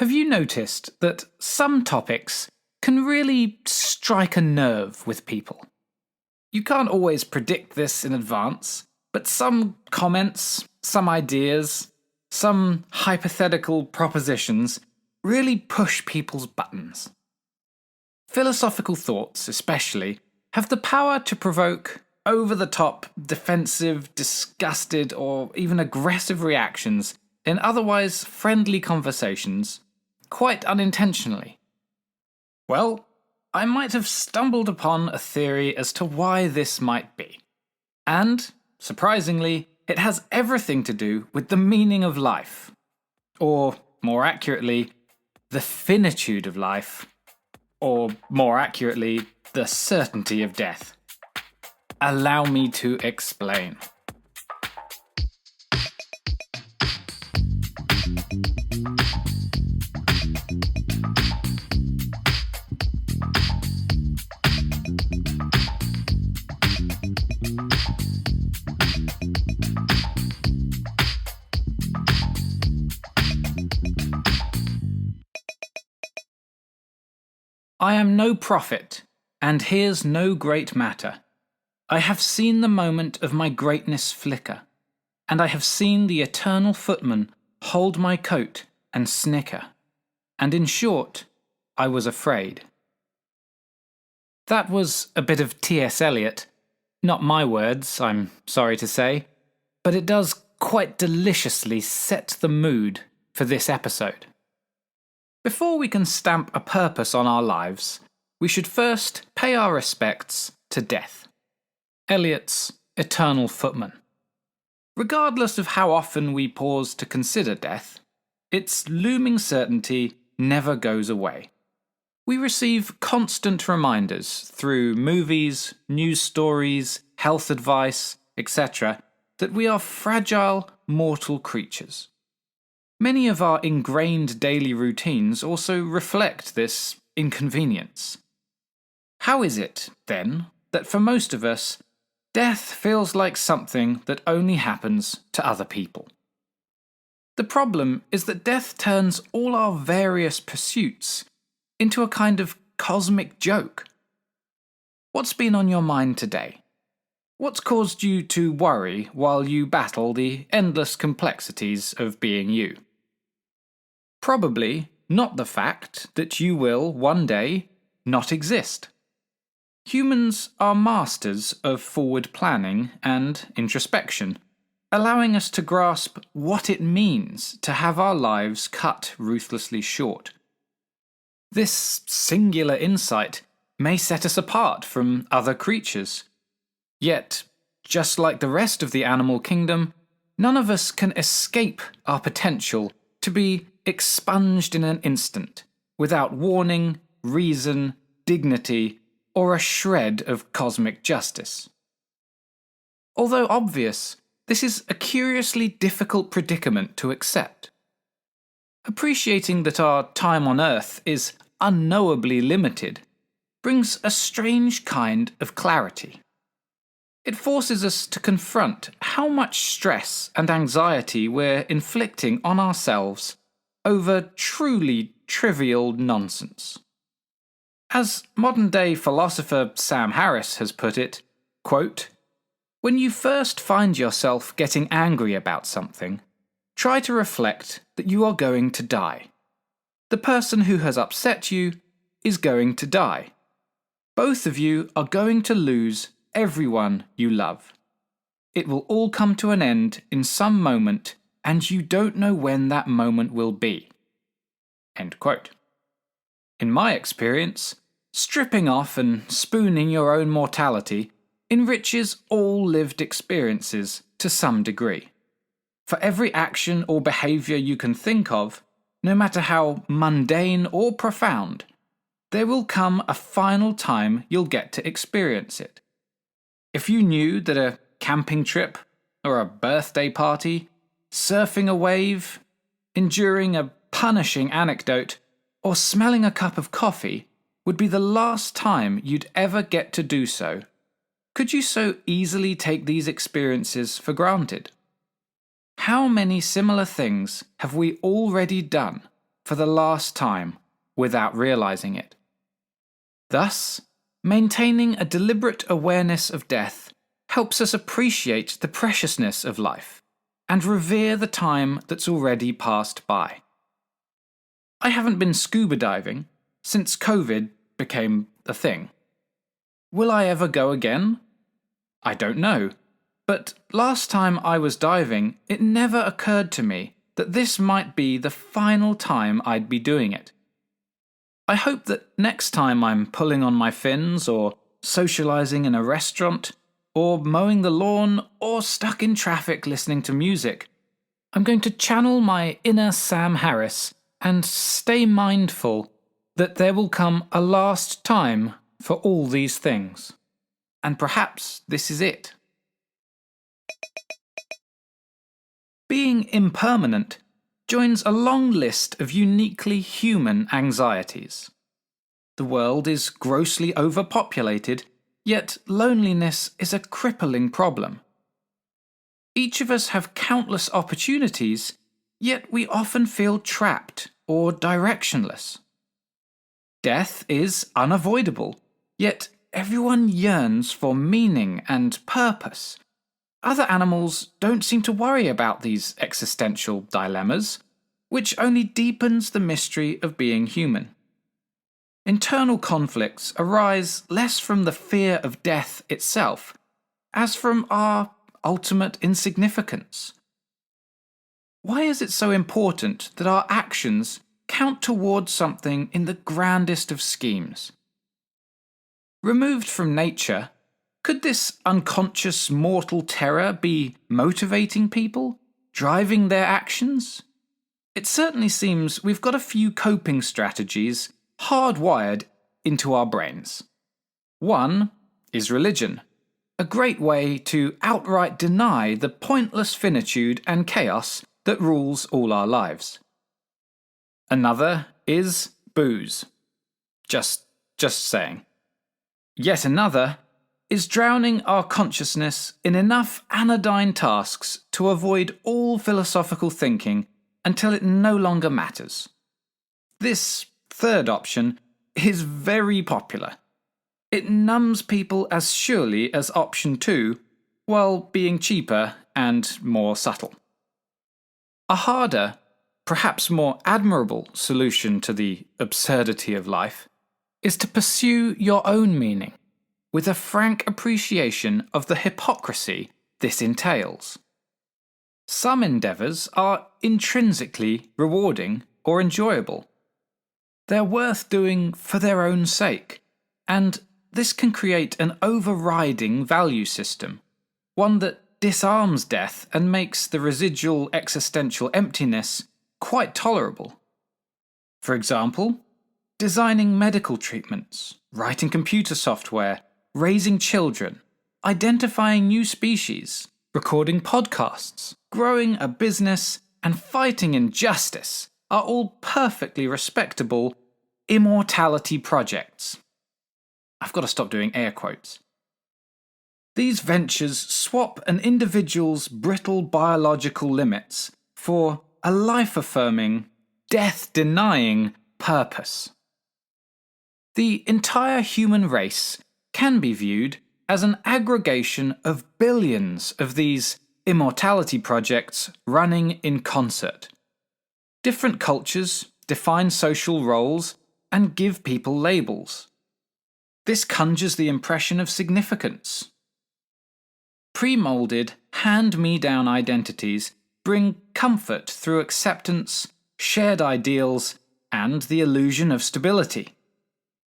Have you noticed that some topics can really strike a nerve with people? You can't always predict this in advance, but some comments, some ideas, some hypothetical propositions really push people's buttons. Philosophical thoughts, especially, have the power to provoke over-the-top, defensive, disgusted, or even aggressive reactions in otherwise friendly conversations, quite unintentionally. Well, I might have stumbled upon a theory as to why this might be. And, surprisingly, it has everything to do with the meaning of life. Or, more accurately, the finitude of life. Or, more accurately, the certainty of death. Allow me to explain. I am no prophet, and here's no great matter. I have seen the moment of my greatness flicker, and I have seen the eternal footman hold my coat and snicker, and in short, I was afraid. That was a bit of T.S. Eliot. Not my words, I'm sorry to say, but it does quite deliciously set the mood for this episode. Before we can stamp a purpose on our lives, we should first pay our respects to death. Eliot's eternal footman. Regardless of how often we pause to consider death, its looming certainty never goes away. We receive constant reminders through movies, news stories, health advice, etc., that we are fragile, mortal creatures. Many of our ingrained daily routines also reflect this inconvenience. How is it, then, that for most of us, death feels like something that only happens to other people? The problem is that death turns all our various pursuits into a kind of cosmic joke. What's been on your mind today? What's caused you to worry while you battle the endless complexities of being you? Probably not the fact that you will, one day, not exist. Humans are masters of forward planning and introspection, allowing us to grasp what it means to have our lives cut ruthlessly short. This singular insight may set us apart from other creatures. Yet, just like the rest of the animal kingdom, none of us can escape our potential to be expunged in an instant, without warning, reason, dignity, or a shred of cosmic justice. Although obvious, this is a curiously difficult predicament to accept. Appreciating that our time on Earth is unknowably limited brings a strange kind of clarity. It forces us to confront how much stress and anxiety we're inflicting on ourselves over truly trivial nonsense. As modern-day philosopher Sam Harris has put it, quote, "When you first find yourself getting angry about something, try to reflect that you are going to die. The person who has upset you is going to die. Both of you are going to lose everyone you love. It will all come to an end in some moment, and you don't know when that moment will be." End quote. In my experience, stripping off and spooning your own mortality enriches all lived experiences to some degree. For every action or behaviour you can think of, no matter how mundane or profound, there will come a final time you'll get to experience it. If you knew that a camping trip, or a birthday party, surfing a wave, enduring a punishing anecdote, or smelling a cup of coffee would be the last time you'd ever get to do so, could you so easily take these experiences for granted? How many similar things have we already done for the last time without realizing it. Thus, maintaining a deliberate awareness of death helps us appreciate the preciousness of life and revere the time that's already passed by. I haven't been scuba diving since COVID became a thing. Will I ever go again? I don't know. But last time I was diving, it never occurred to me that this might be the final time I'd be doing it. I hope that next time I'm pulling on my fins, or socializing in a restaurant, or mowing the lawn, or stuck in traffic listening to music, I'm going to channel my inner Sam Harris and stay mindful that there will come a last time for all these things. And perhaps this is it. Being impermanent joins a long list of uniquely human anxieties. The world is grossly overpopulated, yet loneliness is a crippling problem. Each of us have countless opportunities, yet we often feel trapped or directionless. Death is unavoidable, yet everyone yearns for meaning and purpose. Other animals don't seem to worry about these existential dilemmas, which only deepens the mystery of being human. Internal conflicts arise less from the fear of death itself, as from our ultimate insignificance. Why is it so important that our actions count towards something in the grandest of schemes? Removed from nature, could this unconscious mortal terror be motivating people, driving their actions? It certainly seems we've got a few coping strategies hardwired into our brains. One is religion, a great way to outright deny the pointless finitude and chaos that rules all our lives. Another is booze. Just saying. Yet another is drowning our consciousness in enough anodyne tasks to avoid all philosophical thinking until it no longer matters. This third option is very popular. It numbs people as surely as option 2, while being cheaper and more subtle. A harder, perhaps more admirable solution to the absurdity of life is to pursue your own meaning, with a frank appreciation of the hypocrisy this entails. Some endeavours are intrinsically rewarding or enjoyable. They're worth doing for their own sake, and this can create an overriding value system, one that disarms death and makes the residual existential emptiness quite tolerable. For example, designing medical treatments, writing computer software, raising children, identifying new species, recording podcasts, growing a business, and fighting injustice are all perfectly respectable immortality projects. I've got to stop doing air quotes. These ventures swap an individual's brittle biological limits for a life-affirming, death-denying purpose. The entire human race can be viewed as an aggregation of billions of these immortality projects running in concert. Different cultures define social roles and give people labels. This conjures the impression of significance. Pre-molded, hand-me-down identities bring comfort through acceptance, shared ideals, and the illusion of stability.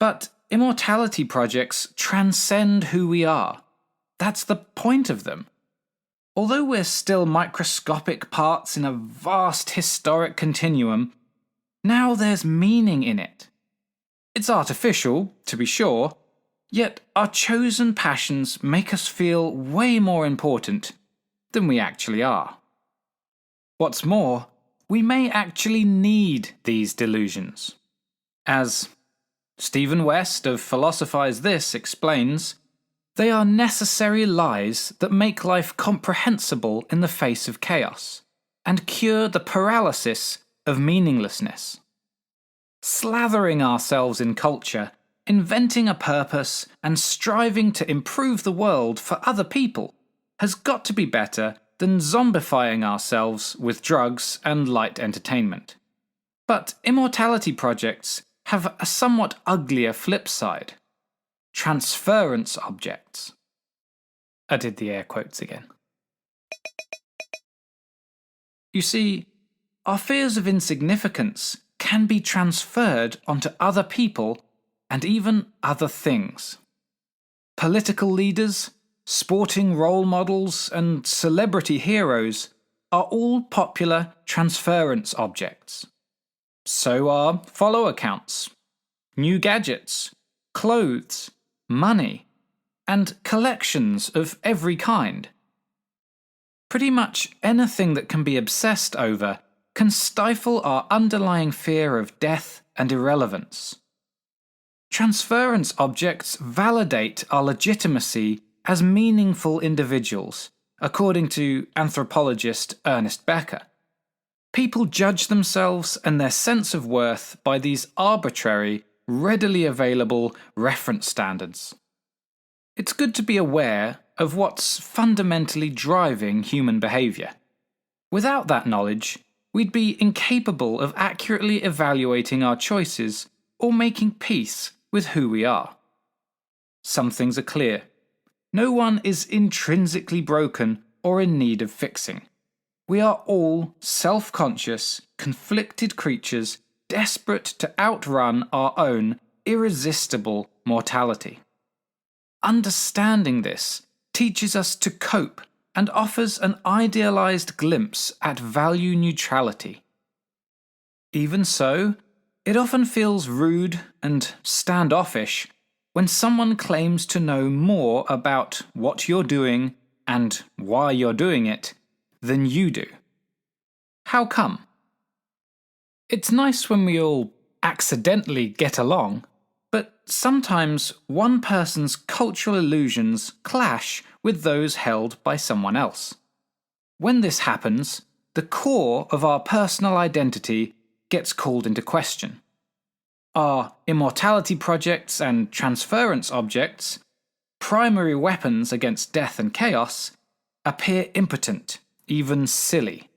But immortality projects transcend who we are. That's the point of them. Although we're still microscopic parts in a vast historic continuum, now there's meaning in it. It's artificial, to be sure, yet our chosen passions make us feel way more important than we actually are. What's more, we may actually need these delusions. As Stephen West of Philosophize This explains, they are necessary lies that make life comprehensible in the face of chaos, and cure the paralysis of meaninglessness. slathering ourselves in culture, inventing a purpose, and striving to improve the world for other people has got to be better than zombifying ourselves with drugs and light entertainment. But immortality projects have a somewhat uglier flip side. Transference objects. I did the air quotes again. You see, our fears of insignificance can be transferred onto other people and even other things. Political leaders, sporting role models, and celebrity heroes are all popular transference objects. So are follower counts, new gadgets, clothes, money, and collections of every kind. Pretty much anything that can be obsessed over can stifle our underlying fear of death and irrelevance. Transference objects validate our legitimacy as meaningful individuals, according to anthropologist Ernest Becker. People judge themselves and their sense of worth by these arbitrary, readily available reference standards. It's good to be aware of what's fundamentally driving human behaviour. Without that knowledge, we'd be incapable of accurately evaluating our choices or making peace with who we are. Some things are clear. No one is intrinsically broken or in need of fixing. We are all self-conscious, conflicted creatures desperate to outrun our own irresistible mortality. Understanding this teaches us to cope and offers an idealized glimpse at value neutrality. Even so, it often feels rude and standoffish when someone claims to know more about what you're doing and why you're doing it than you do. How come? It's nice when we all accidentally get along, but sometimes one person's cultural illusions clash with those held by someone else. When this happens, the core of our personal identity gets called into question. Our immortality projects and transference objects, primary weapons against death and chaos, appear impotent, even silly.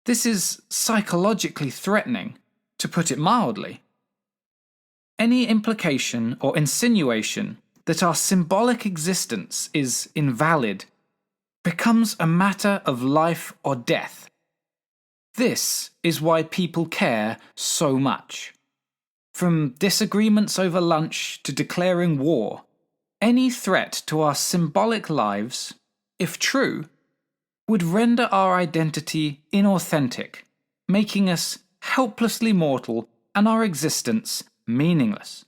This is psychologically threatening, to put it mildly. Any implication or insinuation that our symbolic existence is invalid becomes a matter of life or death. This is why people care so much. From disagreements over lunch to declaring war, any threat to our symbolic lives, if true, would render our identity inauthentic, making us helplessly mortal and our existence meaningless.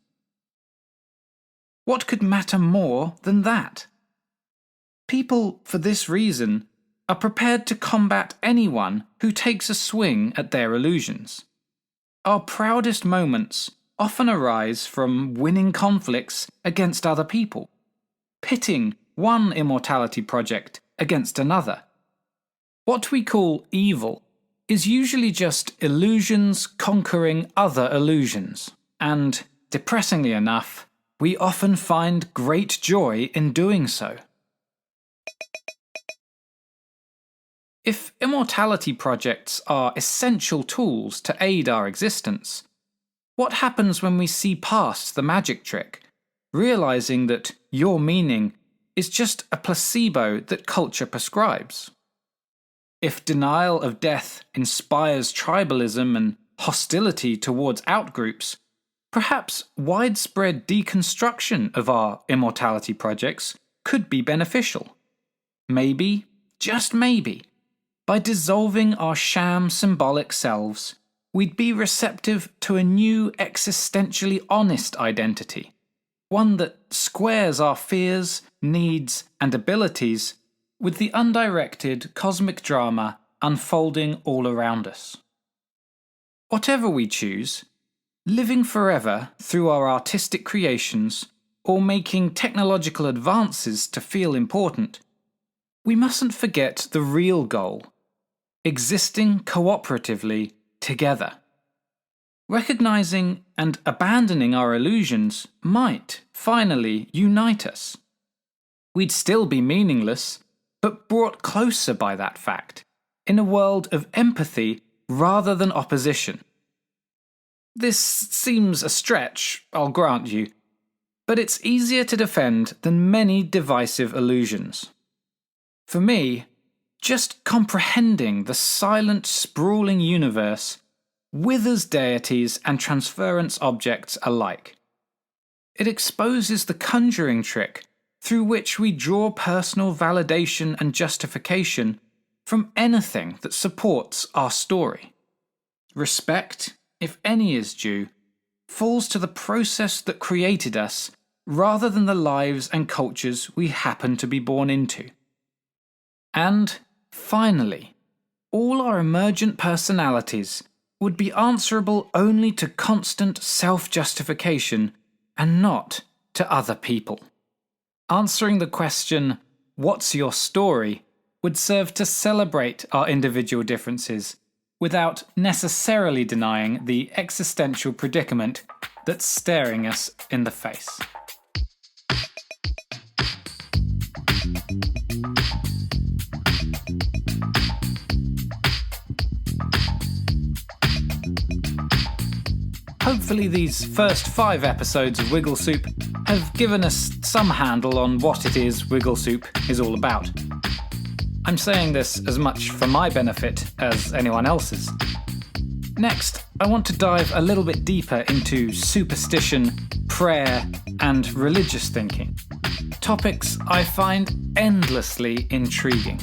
What could matter more than that? People, for this reason, are prepared to combat anyone who takes a swing at their illusions. Our proudest moments often arise from winning conflicts against other people, pitting one immortality project against another. What we call evil is usually just illusions conquering other illusions, and, depressingly enough, we often find great joy in doing so. If immortality projects are essential tools to aid our existence, what happens when we see past the magic trick, realizing that your meaning is just a placebo that culture prescribes? If denial of death inspires tribalism and hostility towards outgroups, perhaps widespread deconstruction of our immortality projects could be beneficial. Maybe, just maybe, by dissolving our sham symbolic selves, we'd be receptive to a new existentially honest identity, one that squares our fears, needs, and abilities with the undirected cosmic drama unfolding all around us. Whatever we choose, living forever through our artistic creations or making technological advances to feel important, we mustn't forget the real goal: existing cooperatively together. recognizing and abandoning our illusions might finally unite us. We'd still be meaningless, but brought closer by that fact, in a world of empathy rather than opposition. This seems a stretch, I'll grant you, but it's easier to defend than many divisive illusions. For me, just comprehending the silent, sprawling universe withers deities and transference objects alike. It exposes the conjuring trick through which we draw personal validation and justification from anything that supports our story. Respect, if any is due, falls to the process that created us rather than the lives and cultures we happen to be born into. And, finally, all our emergent personalities would be answerable only to constant self-justification and not to other people. Answering the question, "What's your story?" would serve to celebrate our individual differences without necessarily denying the existential predicament that's staring us in the face. Hopefully these first 5 episodes of Wiggle Soup have given us some handle on what it is Wiggle Soup is all about. I'm saying this as much for my benefit as anyone else's. Next, I want to dive a little bit deeper into superstition, prayer, and religious thinking. Topics I find endlessly intriguing.